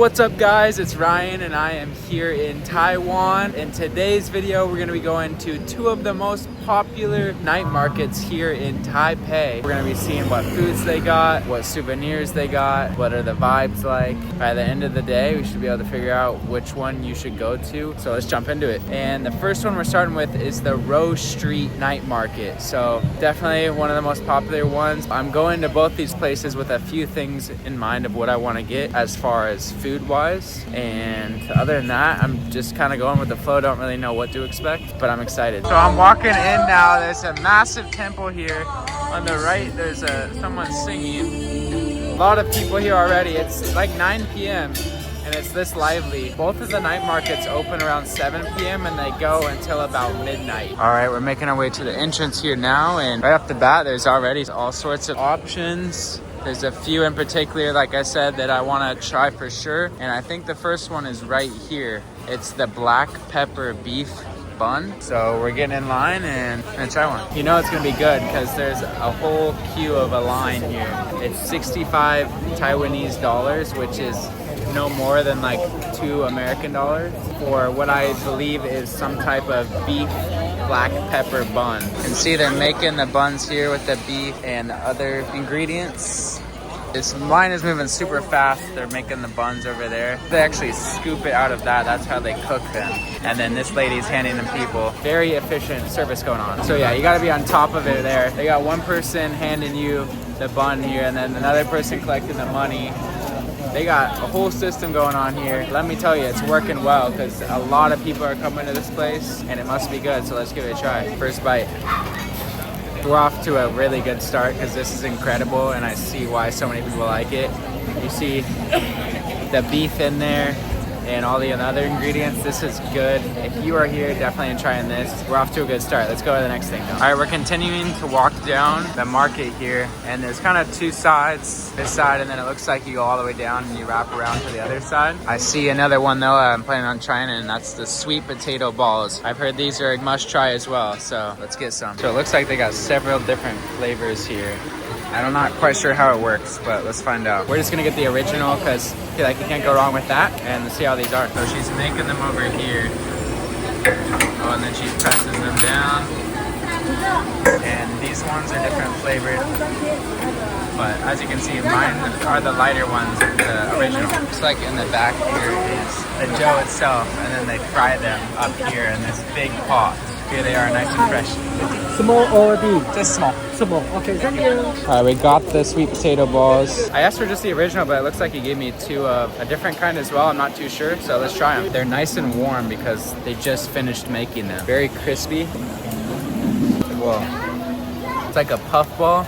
What's up guys, it's Ryan and I am here in Taiwan. In today's video, we're gonna be going to two of the most popular night markets here in Taipei. We're gonna be seeing what foods they got, what souvenirs they got, what are the vibes like. By the end of the day, we should be able to figure out which one you should go to. So let's jump into it. And the first one we're starting with is the Raohe Street Night Market. So definitely one of the most popular ones. I'm going to both these places with a few things in mind of what I wanna get as far as food wise, and other than that I'm just kind of going with the flow. Don't really know what to expect, but I'm excited. So I'm walking in now. There's a massive temple here. On the right there's someone singing. A lot of people here already. It's like 9 p.m. and it's this lively. Both of the night markets open around 7 p.m. and they go until about midnight. All right, we're making our way to the entrance here now, and right off the bat there's already all sorts of options. There's a few in particular, like I said, that I want to try for sure. And I think the first one is right here. It's the black pepper beef bun. So we're getting in line and gonna try one. You know it's gonna be good because there's a whole queue of a line here. It's 65 Taiwanese dollars, which is no more than like $2 American for what I believe is some type of beef black pepper bun. You can see they're making the buns here with the beef and other ingredients. This line is moving super fast. They're making the buns over there. They actually scoop it out of that. That's how they cook them. And then this lady's handing them people. Very efficient service going on. So yeah, you gotta be on top of it there. They got one person handing you the bun here and then another person collecting the money. They got a whole system going on here. Let me tell you, it's working well because a lot of people are coming to this place and it must be good. So let's give it a try. First bite. We're off to a really good start because this is incredible and I see why so many people like it. You see the beef in there and all the other ingredients. This is good. If you are here, definitely trying this. We're off to a good start. Let's go to the next thing though. All right, we're continuing to walk down the market here, and there's kind of two sides. This side, and then it looks like you go all the way down and you wrap around to the other side. I see another one though I'm planning on trying, and that's the sweet potato balls. I've heard these are a must try as well, so let's get some. So it looks like they got several different flavors here. I'm not quite sure how it works, but let's find out. We're just gonna get the original because I feel like you can't go wrong with that, and let's see how these are. So she's making them over here. Oh, and then she presses them down. And these ones are different flavored. But as you can see, mine are the lighter ones, the original. Looks like in the back here is the dough itself, and then they fry them up here in this big pot. Here they are, nice and fresh. Small or big? Just small. Small. Okay, thank you. All right, we got the sweet potato balls. I asked for just the original, but it looks like he gave me two of a different kind as well. I'm not too sure, so let's try them. They're nice and warm because they just finished making them. Very crispy. Whoa. It's like a puff ball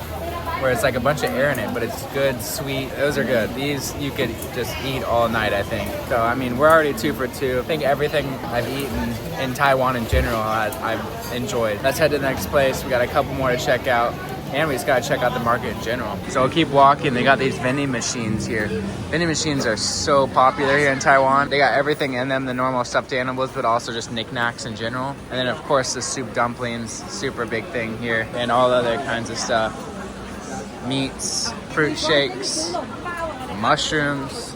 where it's like a bunch of air in it, but it's good, sweet. Those are good. These you could just eat all night, I think. So, I mean, we're already 2 for 2. I think everything I've eaten in Taiwan in general, I've enjoyed. Let's head to the next place. We got a couple more to check out, and we just gotta check out the market in general. So we'll keep walking. They got these vending machines here. Vending machines are so popular here in Taiwan. They got everything in them, the normal stuffed animals, but also just knickknacks in general. And then of course the soup dumplings, super big thing here, and all other kinds of stuff. Meats, fruit shakes, mushrooms.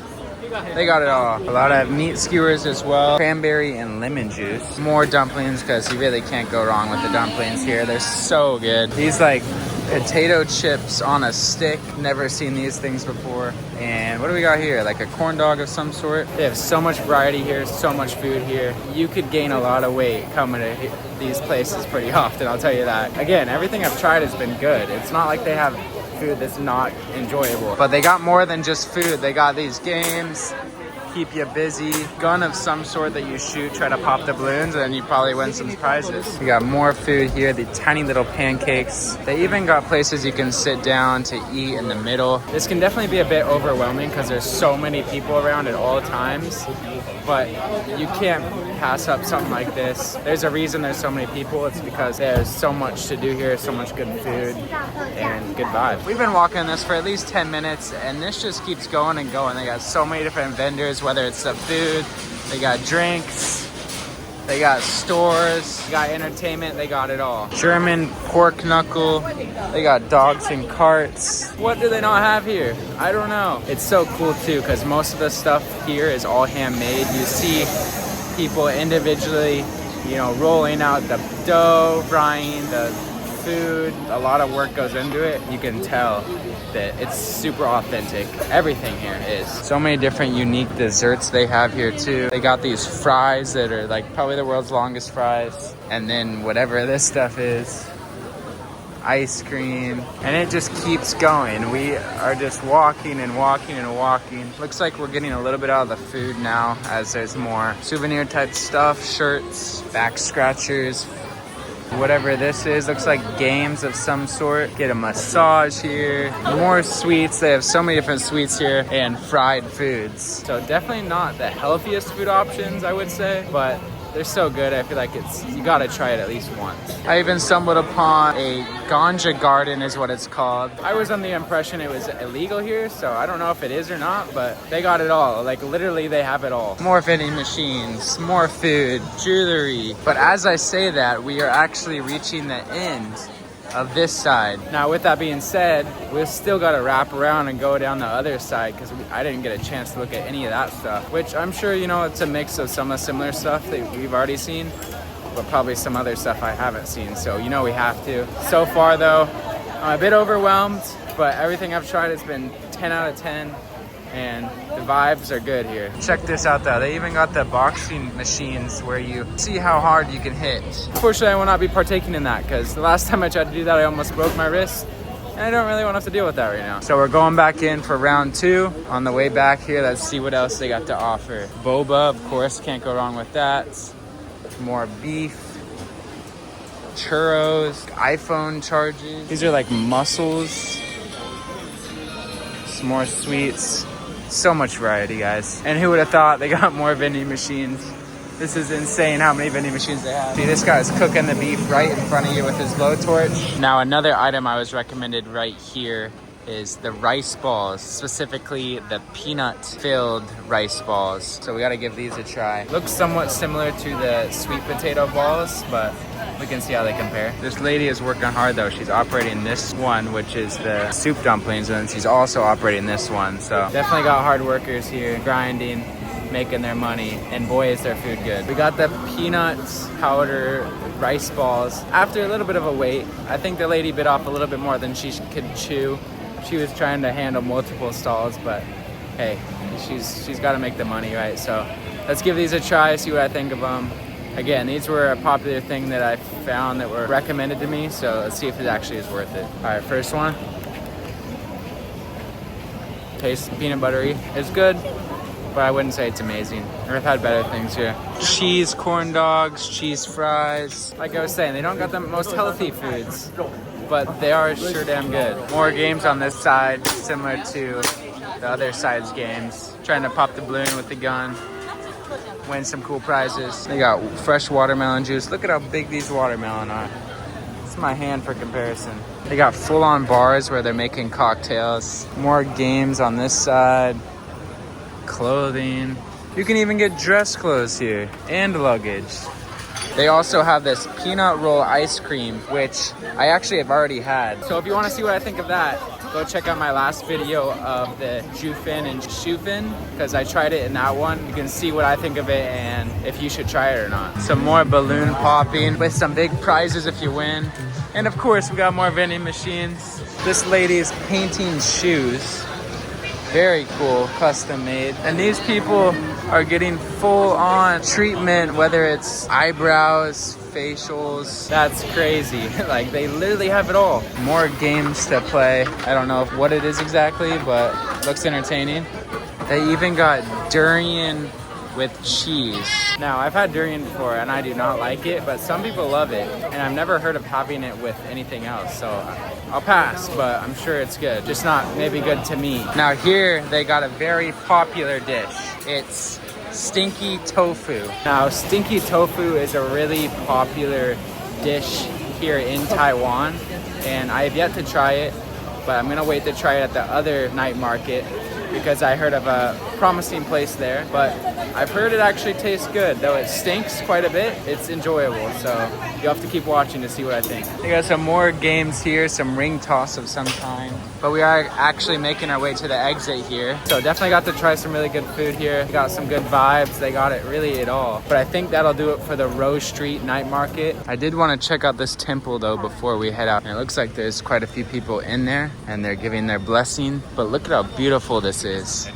They got it all. A lot of meat skewers as well. Cranberry and lemon juice. More dumplings because you really can't go wrong with the dumplings here. They're so good. These like potato chips on a stick. Never seen these things before. And what do we got here? Like a corn dog of some sort. They have so much variety here, so much food here. You could gain a lot of weight coming to these places pretty often, I'll tell you that. Again, everything I've tried has been good. It's not like they have food that's not enjoyable, but they got more than just food. They got these games, keep you busy, gun of some sort that you shoot, try to pop the balloons, and then you probably win some prizes. We got more food here, the tiny little pancakes. They even got places you can sit down to eat in the middle. This can definitely be a bit overwhelming because there's so many people around at all times, but you can't pass up something like this. There's a reason there's so many people. It's because there's so much to do here, so much good food and good vibes. We've been walking this for at least 10 minutes and this just keeps going and going. They got so many different vendors, whether it's the food, they got drinks, They got stores, they got entertainment, they got it all. German pork knuckle, they got dogs and carts. What do they not have here? I don't know. It's so cool too, because most of the stuff here is all handmade. You see people individually, you know, rolling out the dough, frying the food. A lot of work goes into it. You can tell that it's super authentic. Everything here is. So many different unique desserts they have here too. They got these fries that are like probably the world's longest fries. And then whatever this stuff is, ice cream, and it just keeps going. We are just walking and walking and walking. Looks like we're getting a little bit out of the food now as there's more souvenir type stuff, shirts, back scratchers, whatever this is. Looks like games of some sort. Get a massage here. More sweets. They have so many different sweets here, and fried foods. So definitely not the healthiest food options, I would say, but they're so good. I feel like you gotta try it at least once. I even stumbled upon a ganja garden is what it's called. I was under the impression it was illegal here, so I don't know if it is or not, but they got it all. Like literally they have it all. More vending machines, more food, jewelry. But as I say that, we are actually reaching the end of this side. Now with that being said, we've still got to wrap around and go down the other side because I didn't get a chance to look at any of that stuff, which I'm sure, you know, it's a mix of some of similar stuff that we've already seen, but probably some other stuff I haven't seen, so you know we have to. So far though, I'm a bit overwhelmed, but everything I've tried has been 10 out of 10. And the vibes are good here. Check this out though. They even got the boxing machines where you see how hard you can hit. Unfortunately, I will not be partaking in that because the last time I tried to do that, I almost broke my wrist. And I don't really want to have to deal with that right now. So we're going back in for round 2. On the way back here, let's see what else they got to offer. Boba, of course, can't go wrong with that. More beef. Churros, iPhone charges. These are like mussels. Some more sweets. So much variety, guys. And who would have thought they got more vending machines? This is insane how many vending machines they have. See, this guy's cooking the beef right in front of you with his blowtorch. Now, another item I was recommended right here is the rice balls, specifically the peanut-filled rice balls. So we gotta give these a try. Looks somewhat similar to the sweet potato balls, but we can see how they compare. This lady is working hard though. She's operating this one, which is the soup dumplings, and she's also operating this one. So definitely got hard workers here, grinding, making their money, and boy is their food good. We got the peanuts powder rice balls. After a little bit of a wait, I think the lady bit off a little bit more than she could chew. She was trying to handle multiple stalls, but hey, she's got to make the money, right? So let's give these a try, see what I think of them. Again, these were a popular thing that I found that were recommended to me, so let's see if it actually is worth it. All right, first one. Tastes peanut buttery. It's good, but I wouldn't say it's amazing. I've had better things here. Cheese corn dogs, cheese fries. Like I was saying, they don't got the most healthy foods, but they are sure damn good. More games on this side, similar to the other side's games. Trying to pop the balloon with the gun. Win some cool prizes. They got fresh watermelon juice. Look at how big these watermelon are. It's my hand for comparison. They got full-on bars where they're making cocktails. More games on this side. Clothing. You can even get dress clothes here and luggage. They also have this peanut roll ice cream, which I actually have already had. So if you want to see what I think of that, go check out my last video of the Jufin and Shufin, because I tried it in that one. You can see what I think of it and if you should try it or not. Some more balloon popping with some big prizes if you win. And of course, we got more vending machines. This lady is painting shoes. Very cool, custom made. And these people are getting full on treatment, whether it's eyebrows, facials. That's crazy. Like they literally have it all. More games to play. I don't know what it is exactly, but looks entertaining. They even got durian with cheese. Now, I've had durian before and I do not like it, but some people love it. And I've never heard of having it with anything else. So I'll pass, but I'm sure it's good. Just not maybe good to me. Now here, they got a very popular dish. It's Stinky Tofu. Now, Stinky Tofu is a really popular dish here in Taiwan. And I have yet to try it, but I'm gonna wait to try it at the other night market. because I heard of a promising place there, but I've heard it actually tastes good. Though it stinks quite a bit, it's enjoyable, so you'll have to keep watching to see what I think. We got some more games here, some ring toss of some kind, but we are actually making our way to the exit here, so definitely got to try some really good food here. Got some good vibes. They got it really at all, but I think that'll do it for the Raohe Street Night Market. I did want to check out this temple though before we head out, and it looks like there's quite a few people in there and they're giving their blessing, but look at how beautiful this is.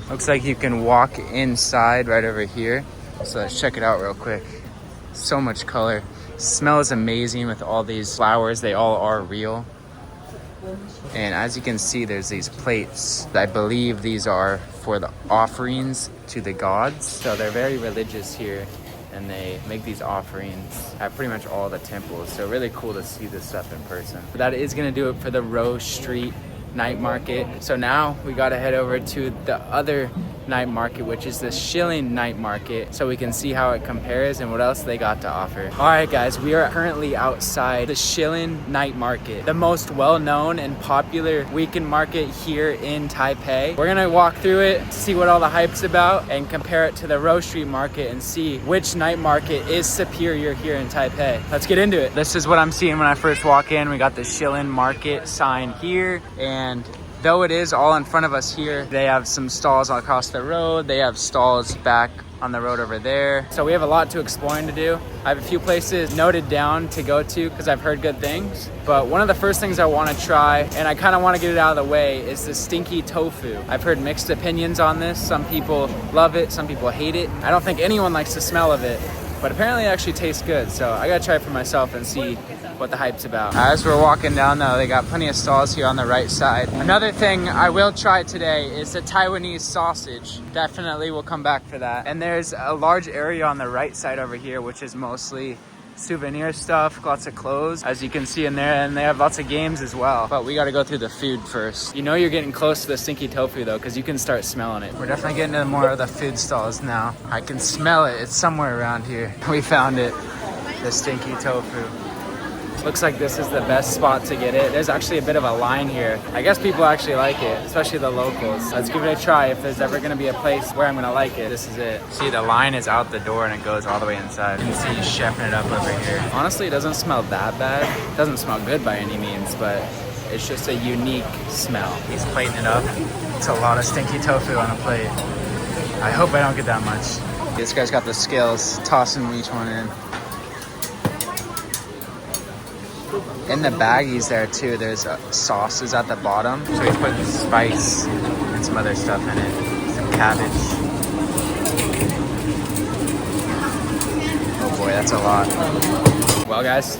Looks like you can walk inside right over here, so let's check it out real quick. So much color. Smells amazing with all these flowers. They all are real. And as you can see, there's these plates. I believe these are for the offerings to the gods. So they're very religious here, and they make these offerings at pretty much all the temples. So really cool to see this stuff in person. But that is gonna do it for the Raohe Street Night Market. So now we gotta head over to the other night market, which is the Shilin Night Market, so we can see how it compares and what else they got to offer. All right guys, we are currently outside the Shilin Night Market, the most well-known and popular weekend market here in Taipei. We're gonna walk through it, see what all the hype's about, and compare it to the Raohe Street Market and see which night market is superior here in Taipei. Let's get into it. This is what I'm seeing when I first walk in. We got the Shilin Market sign here, and though it is all in front of us here, they have some stalls across the road. They have stalls back on the road over there. So we have a lot to explore and to do. I have a few places noted down to go to because I've heard good things. But one of the first things I want to try, and I kind of want to get it out of the way, is the Stinky Tofu. I've heard mixed opinions on this. Some people love it, some people hate it. I don't think anyone likes the smell of it, but apparently it actually tastes good. So I gotta try it for myself and see what the hype's about. As we're walking down though, they got plenty of stalls here on the right side. Another thing I will try today is the Taiwanese sausage. Definitely will come back for that. And there's a large area on the right side over here, which is mostly souvenir stuff, lots of clothes, as you can see in there, and they have lots of games as well. But we gotta go through the food first. You know you're getting close to the Stinky Tofu though, because you can start smelling it. We're definitely getting to more of the food stalls now. I can smell it, it's somewhere around here. We found it, the Stinky Tofu. Looks like this is the best spot to get it. There's actually a bit of a line here. I guess people actually like it, especially the locals. Let's give it a try. If there's ever gonna be a place where I'm gonna like it, this is it. See, the line is out the door and it goes all the way inside. You can see he's chefing it up over here. Honestly, it doesn't smell that bad. It doesn't smell good by any means, but it's just a unique smell. He's plating it up. It's a lot of Stinky Tofu on a plate. I hope I don't get that much. This guy's got the scales, tossing each one in. In the baggies there too, there's sauces at the bottom. So he's putting spice and some other stuff in it. Some cabbage. Oh boy, that's a lot. Well guys,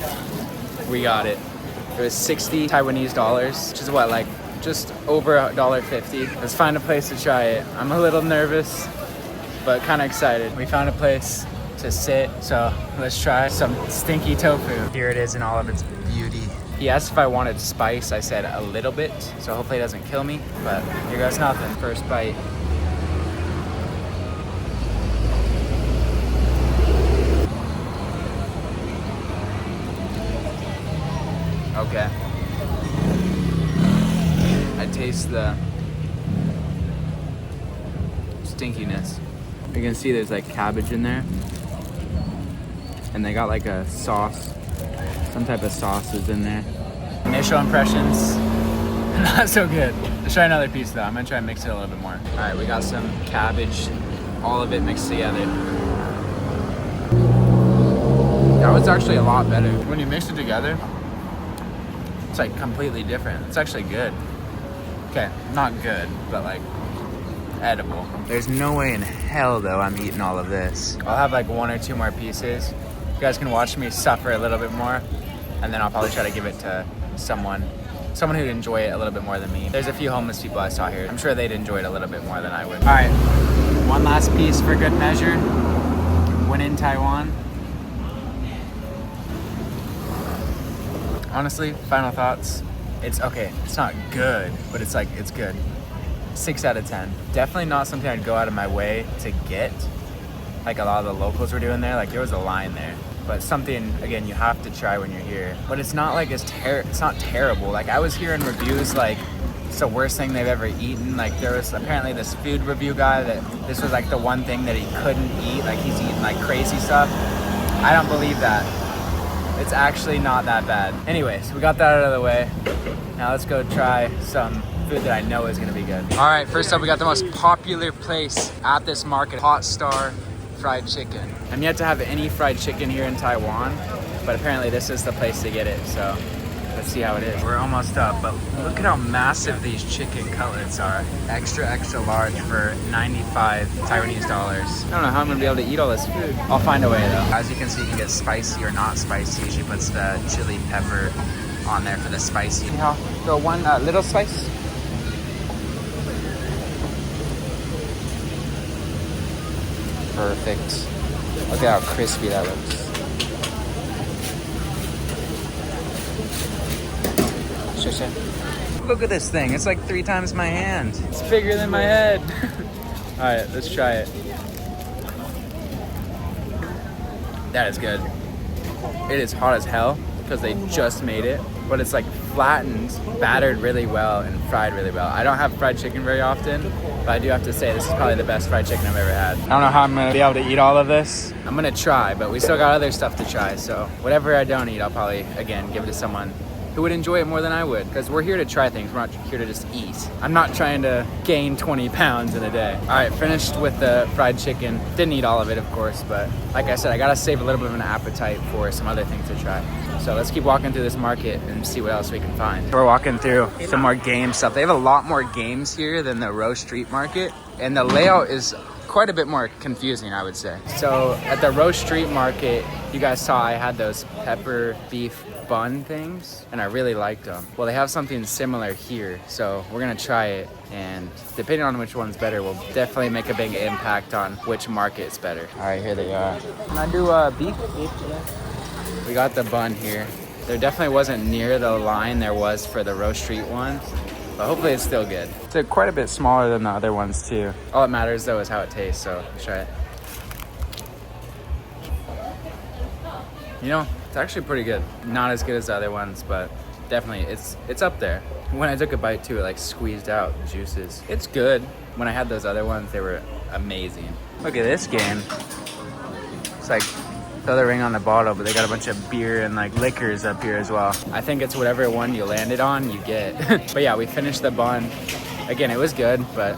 we got it. It was 60 Taiwanese dollars, which is what, like just over $1.50. Let's find a place to try it. I'm a little nervous, but kind of excited. We found a place to sit, so let's try some Stinky Tofu. Here it is in all of its beauty. He asked if I wanted spice. I said a little bit, so hopefully it doesn't kill me, but here goes nothing. First bite. Okay. I taste the stinkiness. You can see there's like cabbage in there. And they got like a sauce, some type of sauce is in there. Initial impressions, not so good. Let's try another piece though. I'm gonna try and mix it a little bit more. All right, we got some cabbage, all of it mixed together. That was actually a lot better. When you mix it together, it's like completely different. It's actually good. Okay, not good, but like edible. There's no way in hell though I'm eating all of this. I'll have like one or two more pieces. You guys can watch me suffer a little bit more, and then I'll probably try to give it to someone who'd enjoy it a little bit more than me. There's a few homeless people I saw here. I'm sure they'd enjoy it a little bit more than I would. All right, one last piece for good measure. When in Taiwan. Honestly, final thoughts. It's okay, it's not good, but it's good. 6 out of 10. Definitely not something I'd go out of my way to get. Like a lot of the locals were doing there, like there was a line there. But something, again, you have to try when you're here. But it's not like it's not terrible. Like I was hearing reviews like it's the worst thing they've ever eaten. Like there was apparently this food review guy that this was like the one thing that he couldn't eat. Like he's eating like crazy stuff. I don't believe that. It's actually not that bad. Anyways, we got that out of the way. Now let's go try some food that I know is gonna be good. All right, first up we got the most popular place at this market, Hot Star Fried Chicken. I'm yet to have any fried chicken here in Taiwan, but apparently this is the place to get it, so let's see how it is. We're almost up, but look at how massive these chicken cutlets are. Extra, extra large for 95 Taiwanese dollars. I don't know how I'm gonna be able to eat all this food. I'll find a way though. As you can see, you can get spicy or not spicy. She puts the chili pepper on there for the spicy. Yeah, go one little spice. Perfect. Look at how crispy that looks. Look at this thing. It's like 3 times my hand. It's bigger than my head. All right, let's try it. That is good. It is hot as hell because they just made it, but it's like flattened, battered really well, and fried really well. I don't have fried chicken very often, but I do have to say this is probably the best fried chicken I've ever had. I don't know how I'm gonna be able to eat all of this. I'm gonna try, but we still got other stuff to try, so whatever I don't eat, I'll probably, again, give it to someone who would enjoy it more than I would, because we're here to try things. We're not here to just eat. I'm not trying to gain 20 pounds in a day. All right, finished with the fried chicken. Didn't eat all of it, of course, but like I said, I gotta save a little bit of an appetite for some other things to try. So let's keep walking through this market and see what else we can find. We're walking through some more game stuff. They have a lot more games here than the Raohe Street Market, and the layout is quite a bit more confusing, I would say. So at the Raohe Street Market, you guys saw I had those pepper beef bun things, and I really liked them. Well, they have something similar here, so we're gonna try it, and depending on which one's better will definitely make a big impact on which market's better. All right, here they are. Can I do beef? We got the bun here. There definitely wasn't near the line there was for the Raohe Street one, but hopefully it's still good. It's quite a bit smaller than the other ones too. All that matters though is how it tastes, so let's try it. You know, it's actually pretty good. Not as good as the other ones, but definitely it's up there. When I took a bite too, it like squeezed out juices. It's good. When I had those other ones, they were amazing. Look at this game. It's like throw the ring on the bottle, but they got a bunch of beer and like liquors up here as well. I think it's whatever one you landed on, you get. But yeah, we finished the bun. Again, it was good, but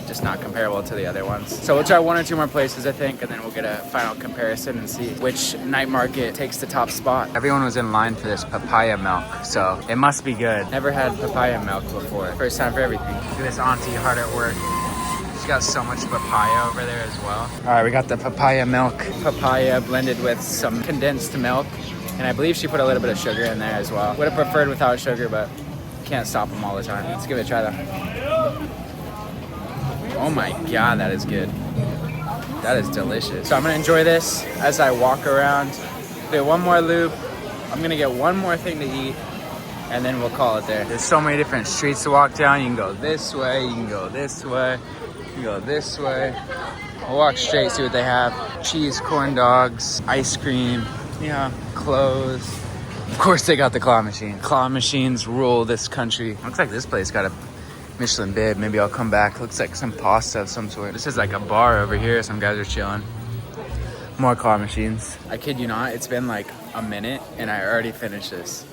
just not comparable to the other ones. So we'll try 1 or 2 more places, I think, and then we'll get a final comparison and see which night market takes the top spot. Everyone was in line for this papaya milk, so it must be good. Never had papaya milk before. First time for everything. Look at this auntie hard at work. She's got so much papaya over there as well. All right, we got the papaya milk. Papaya blended with some condensed milk, and I believe she put a little bit of sugar in there as well. Would have preferred without sugar, but can't stop them all the time. Let's give it a try though. Oh my God, that is good. That is delicious. So I'm gonna enjoy this as I walk around. Do 1 more loop. I'm gonna get 1 more thing to eat, and then we'll call it there. There's so many different streets to walk down. You can go this way, you can go this way, you can go this way. We'll walk straight, see what they have. Cheese, corn dogs, ice cream, yeah, clothes. Of course they got the claw machine. Claw machines rule this country. Looks like this place got a Michelin bib. Maybe I'll come back. Looks like some pasta of some sort. This is like a bar over here. Some guys are chilling. More claw machines. I kid you not, it's been like a minute and I already finished this.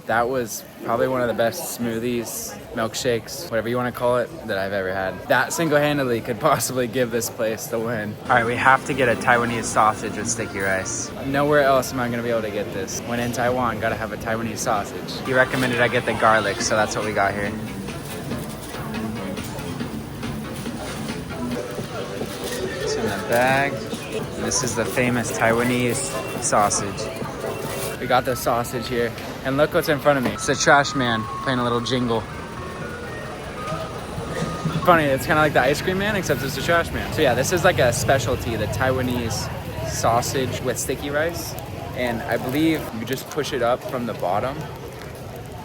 That was probably one of the best smoothies, milkshakes, whatever you want to call it, that I've ever had. That single-handedly could possibly give this place the win. All right, we have to get a Taiwanese sausage with sticky rice. Nowhere else am I gonna be able to get this. When in Taiwan, gotta have a Taiwanese sausage. He recommended I get the garlic, so that's what we got here. It's in the bag. And this is the famous Taiwanese sausage. We got the sausage here. And look what's in front of me. It's a trash man playing a little jingle. Funny, it's kind of like the ice cream man, except it's a trash man. So yeah, this is like a specialty, the Taiwanese sausage with sticky rice. And I believe you just push it up from the bottom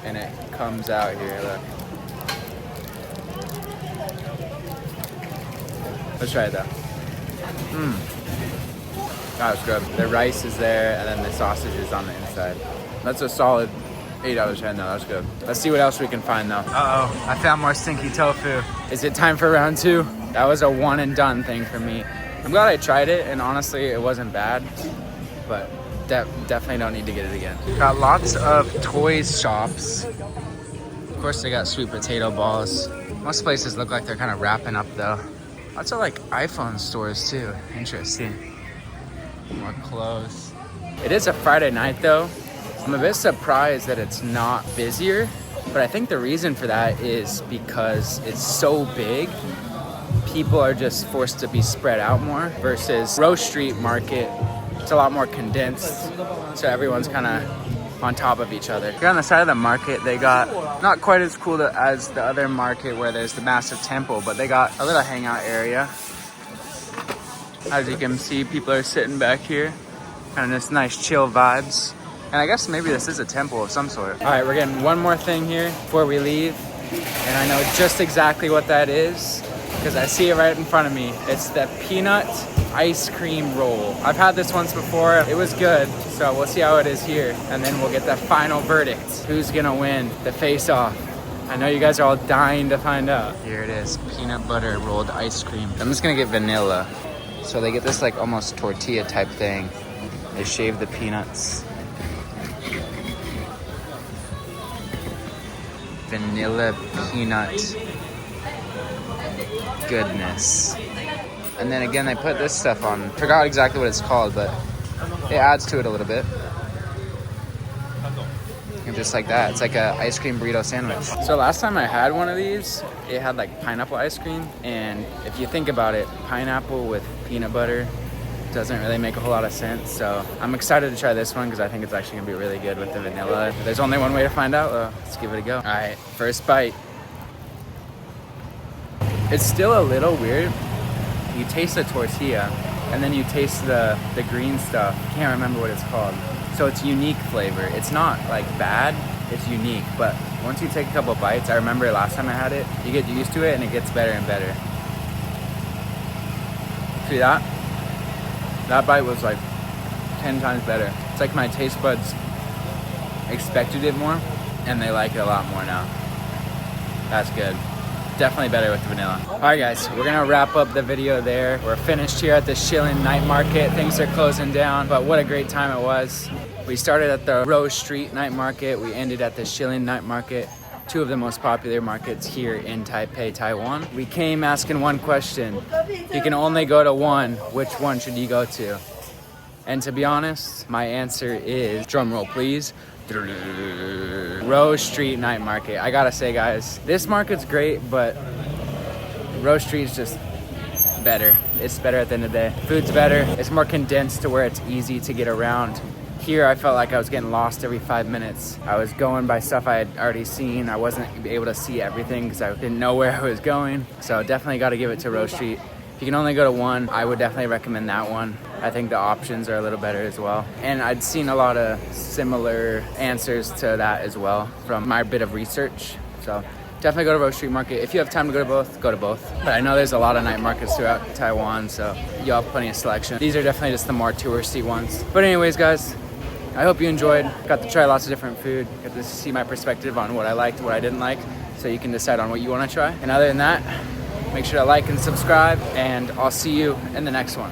and it comes out here, look. Let's try it though. That was good. The rice is there and then the sausage is on the inside. That's a solid 8 out of 10 though, that's good. Let's see what else we can find though. Uh-oh, I found more stinky tofu. Is it time for round 2? That was a one and done thing for me. I'm glad I tried it, and honestly, it wasn't bad, but definitely don't need to get it again. Got lots of toys shops. Of course, they got sweet potato balls. Most places look like they're kind of wrapping up though. Lots of like iPhone stores too. Interesting. More clothes. It is a Friday night though. I'm a bit surprised that it's not busier, but I think the reason for that is because it's so big. People are just forced to be spread out more versus Raohe Street Market. It's a lot more condensed, so everyone's kind of on top of each other. Here on the side of the market, they got not quite as cool as the other market where there's the massive temple, but they got a little hangout area. As you can see, people are sitting back here, kind of just nice chill vibes. And I guess maybe this is a temple of some sort. All right, we're getting one more thing here before we leave, and I know just exactly what that is because I see it right in front of me. It's the peanut ice cream roll. I've had this once before. It was good, so we'll see how it is here, and then we'll get the final verdict. Who's gonna win the face-off? I know you guys are all dying to find out. Here it is, peanut butter rolled ice cream. I'm just gonna get vanilla. So they get this like almost tortilla type thing. They shave the peanuts. Vanilla peanut goodness. And then again, they put this stuff on. Forgot exactly what it's called, but it adds to it a little bit. And just like that, it's like a ice cream burrito sandwich. So last time I had one of these, it had like pineapple ice cream. And if you think about it, pineapple with peanut butter doesn't really make a whole lot of sense. So I'm excited to try this one because I think it's actually gonna be really good with the vanilla. There's only one way to find out, though. Let's give it a go. All right, first bite. It's still a little weird. You taste the tortilla and then you taste the green stuff. Can't remember what it's called. So it's unique flavor. It's not like bad, it's unique. But once you take a couple bites, I remember last time I had it, you get used to it and it gets better and better. See that? That bite was like 10 times better. It's like my taste buds expected it more and they like it a lot more now. That's good. Definitely better with the vanilla. All right guys, we're gonna wrap up the video there. We're finished here at the Shilin Night Market. Things are closing down, but what a great time it was. We started at the Raohe Street Night Market. We ended at the Shilin Night Market, two of the most popular markets here in Taipei, Taiwan. We came asking one question. You can only go to one. Which one should you go to? And to be honest, my answer is, drum roll please, Raohe Street Night Market. I gotta say guys, this market's great, but Raohe Street's just better. It's better at the end of the day. Food's better. It's more condensed to where it's easy to get around. Here, I felt like I was getting lost every 5 minutes. I was going by stuff I had already seen. I wasn't able to see everything because I didn't know where I was going. So definitely got to give it to Raohe Street. If you can only go to one, I would definitely recommend that one. I think the options are a little better as well. And I'd seen a lot of similar answers to that as well from my bit of research. So definitely go to Raohe Street Market. If you have time to go to both, go to both. But I know there's a lot of night markets throughout Taiwan, so you'll have plenty of selection. These are definitely just the more touristy ones. But anyways, guys, I hope you enjoyed. Got to try lots of different food. Got to see my perspective on what I liked, what I didn't like, so you can decide on what you want to try. And other than that, make sure to like and subscribe, and I'll see you in the next one.